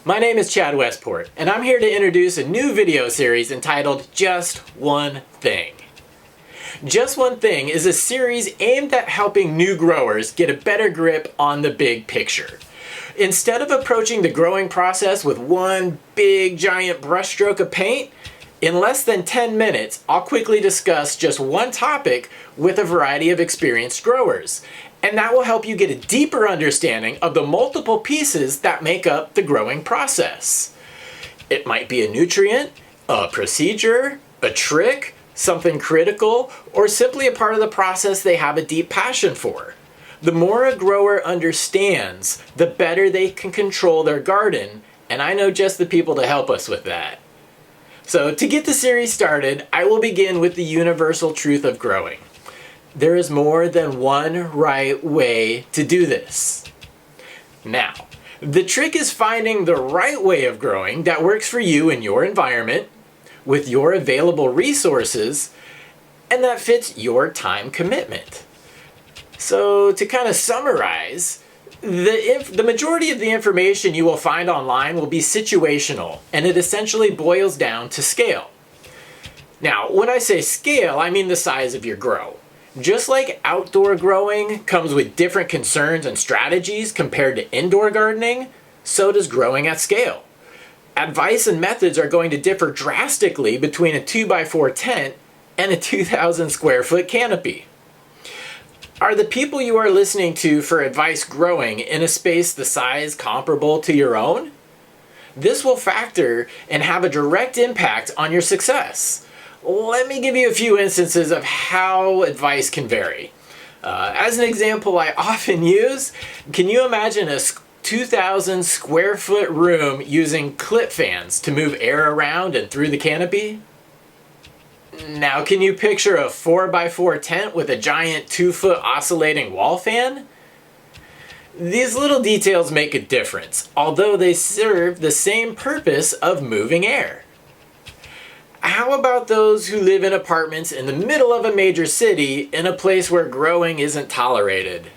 My name is Chad Westport, and I'm here to introduce a new video series entitled Just One Thing. Just One Thing is a series aimed at helping new growers get a better grip on the big picture. Instead of approaching the growing process with one big giant brushstroke of paint, in less than 10 minutes, I'll quickly discuss just one topic with a variety of experienced growers. And that will help you get a deeper understanding of the multiple pieces that make up the growing process. It might be a nutrient, a procedure, a trick, something critical, or simply a part of the process they have a deep passion for. The more a grower understands, the better they can control their garden, and I know just the people to help us with that. So to get the series started, I will begin with the universal truth of growing. There is more than one right way to do this. Now, the trick is finding the right way of growing that works for you in your environment, with your available resources, and that fits your time commitment. So to kind of summarize, the majority of the information you will find online will be situational, and it essentially boils down to scale. Now, when I say scale, I mean the size of your grow. Just like outdoor growing comes with different concerns and strategies compared to indoor gardening, so does growing at scale. Advice and methods are going to differ drastically between a 2x4 tent and a 2,000 square foot canopy. Are the people you are listening to for advice growing in a space the size comparable to your own? This will factor and have a direct impact on your success. Let me give you a few instances of how advice can vary. As an example I often use, can you imagine a 2,000 square foot room using clip fans to move air around and through the canopy? Now, can you picture a 4x4 tent with a giant 2-foot oscillating wall fan? These little details make a difference, although they serve the same purpose of moving air. How about those who live in apartments in the middle of a major city in a place where growing isn't tolerated?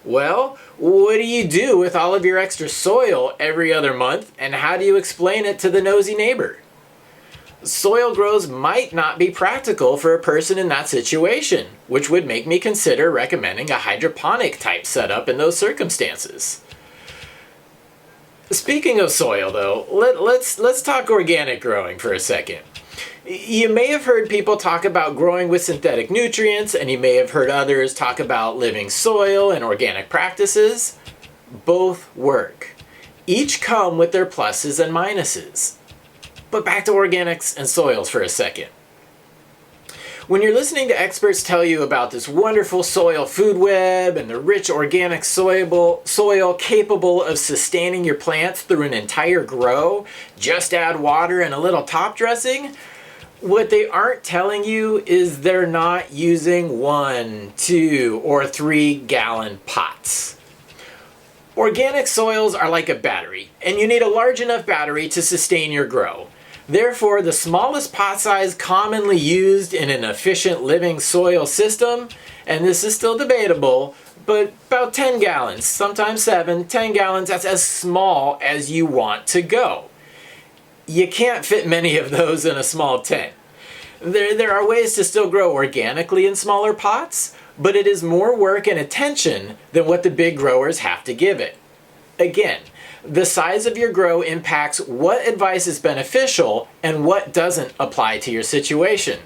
Well, what do you do with all of your extra soil every other month, and how do you explain it to the nosy neighbor? Soil grows might not be practical for a person in that situation, which would make me consider recommending a hydroponic type setup in those circumstances. Speaking of soil though, let's talk organic growing for a second. You may have heard people talk about growing with synthetic nutrients, and you may have heard others talk about living soil and organic practices. Both work. Each come with their pluses and minuses. But back to organics and soils for a second. When you're listening to experts tell you about this wonderful soil food web and the rich organic soil capable of sustaining your plants through an entire grow, just add water and a little top dressing, what they aren't telling you is they're not using 1, 2, or 3 gallon pots. Organic soils are like a battery, and you need a large enough battery to sustain your grow. Therefore, the smallest pot size commonly used in an efficient living soil system, and this is still debatable, but about 10 gallons, sometimes 7, 10 gallons, that's as small as you want to go. You can't fit many of those in a small tent. There are ways to still grow organically in smaller pots, but it is more work and attention than what the big growers have to give it. Again, the size of your grow impacts what advice is beneficial and what doesn't apply to your situation.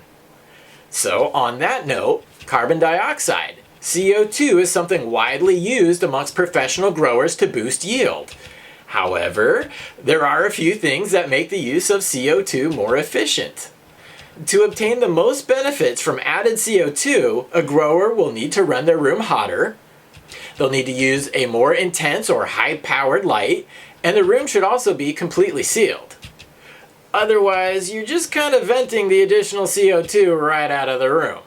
So on that note, carbon dioxide. CO2 is something widely used amongst professional growers to boost yield. However, there are a few things that make the use of CO2 more efficient. To obtain the most benefits from added CO2, a grower will need to run their room hotter. They'll need to use a more intense or high-powered light, and the room should also be completely sealed. Otherwise, you're just kind of venting the additional CO2 right out of the room.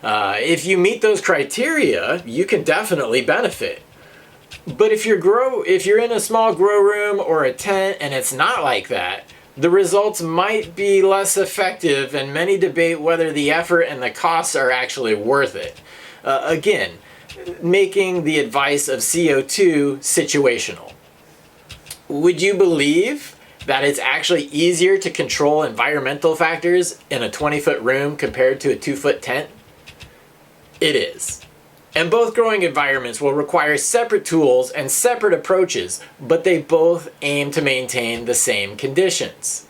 If you meet those criteria, you can definitely benefit. But if you're in a small grow room or a tent and it's not like that, the results might be less effective, and many debate whether the effort and the costs are actually worth it. Again, making the advice of CO2 situational. Would you believe that it's actually easier to control environmental factors in a 20-foot room compared to a 2-foot tent? It is. And both growing environments will require separate tools and separate approaches, but they both aim to maintain the same conditions.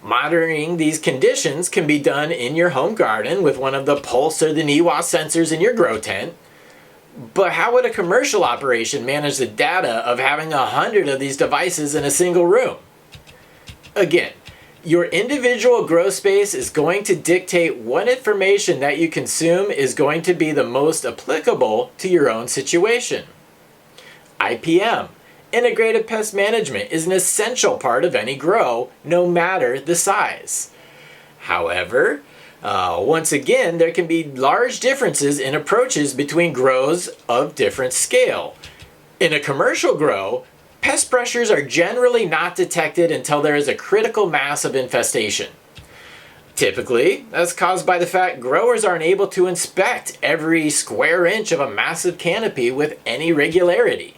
Monitoring these conditions can be done in your home garden with one of the pulse or the NEWA sensors in your grow tent. But how would a commercial operation manage the data of having 100 of these devices in a single room? Again, your individual grow space is going to dictate what information that you consume is going to be the most applicable to your own situation. IPM, Integrated Pest Management, is an essential part of any grow, no matter the size. However, once again, there can be large differences in approaches between grows of different scale. In a commercial grow, pest pressures are generally not detected until there is a critical mass of infestation. Typically, that's caused by the fact growers aren't able to inspect every square inch of a massive canopy with any regularity.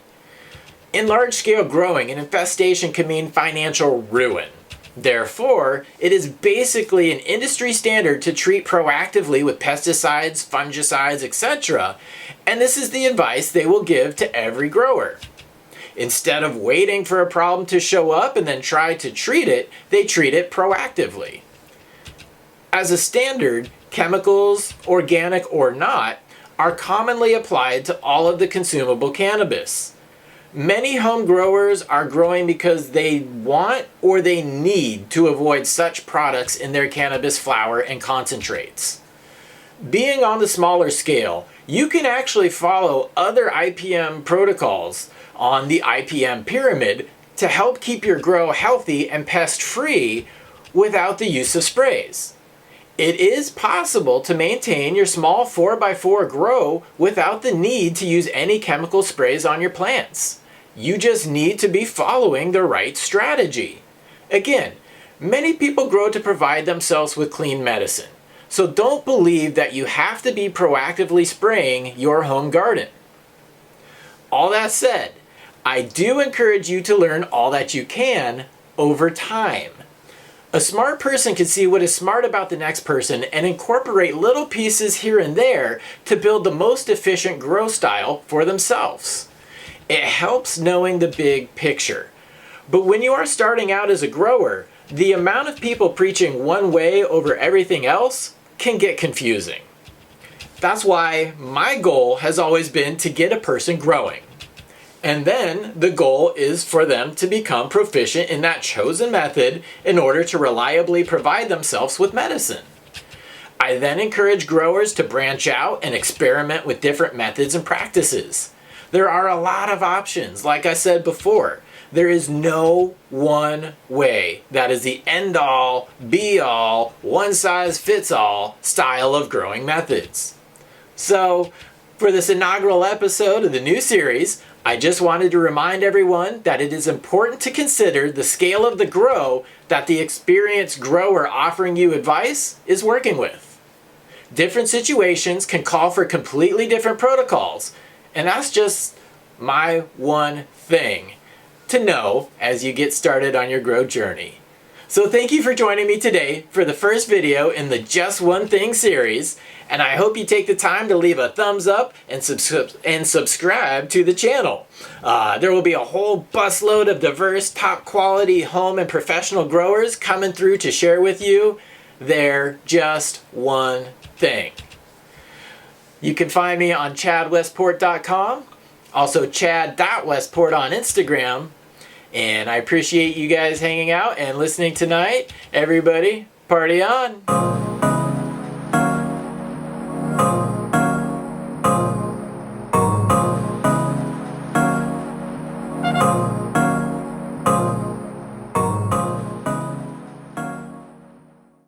In large-scale growing, an infestation can mean financial ruin. Therefore, it is basically an industry standard to treat proactively with pesticides, fungicides, etc., and this is the advice they will give to every grower. Instead of waiting for a problem to show up and then try to treat it, they treat it proactively. As a standard, chemicals, organic or not, are commonly applied to all of the consumable cannabis. Many home growers are growing because they want or they need to avoid such products in their cannabis flower and concentrates. Being on the smaller scale, you can actually follow other IPM protocols on the IPM pyramid to help keep your grow healthy and pest-free without the use of sprays. It is possible to maintain your small 4x4 grow without the need to use any chemical sprays on your plants. You just need to be following the right strategy. Again, many people grow to provide themselves with clean medicine, so don't believe that you have to be proactively spraying your home garden. All that said, I do encourage you to learn all that you can over time. A smart person can see what is smart about the next person and incorporate little pieces here and there to build the most efficient grow style for themselves. It helps knowing the big picture. But when you are starting out as a grower, the amount of people preaching one way over everything else can get confusing. That's why my goal has always been to get a person growing. And then the goal is for them to become proficient in that chosen method in order to reliably provide themselves with medicine. I then encourage growers to branch out and experiment with different methods and practices. There are a lot of options. Like I said before, there is no one way that is the end-all, be-all, one-size-fits-all style of growing methods. So, for this inaugural episode of the new series, I just wanted to remind everyone that it is important to consider the scale of the grow that the experienced grower offering you advice is working with. Different situations can call for completely different protocols, and that's just my one thing to know as you get started on your grow journey. So thank you for joining me today for the first video in the Just One Thing series, and I hope you take the time to leave a thumbs up and subscribe to the channel. There will be a whole busload of diverse, top quality home and professional growers coming through to share with you their Just One Thing. You can find me on chadwestport.com, also chad.westport on Instagram, and I appreciate you guys hanging out and listening tonight. Everybody, party on!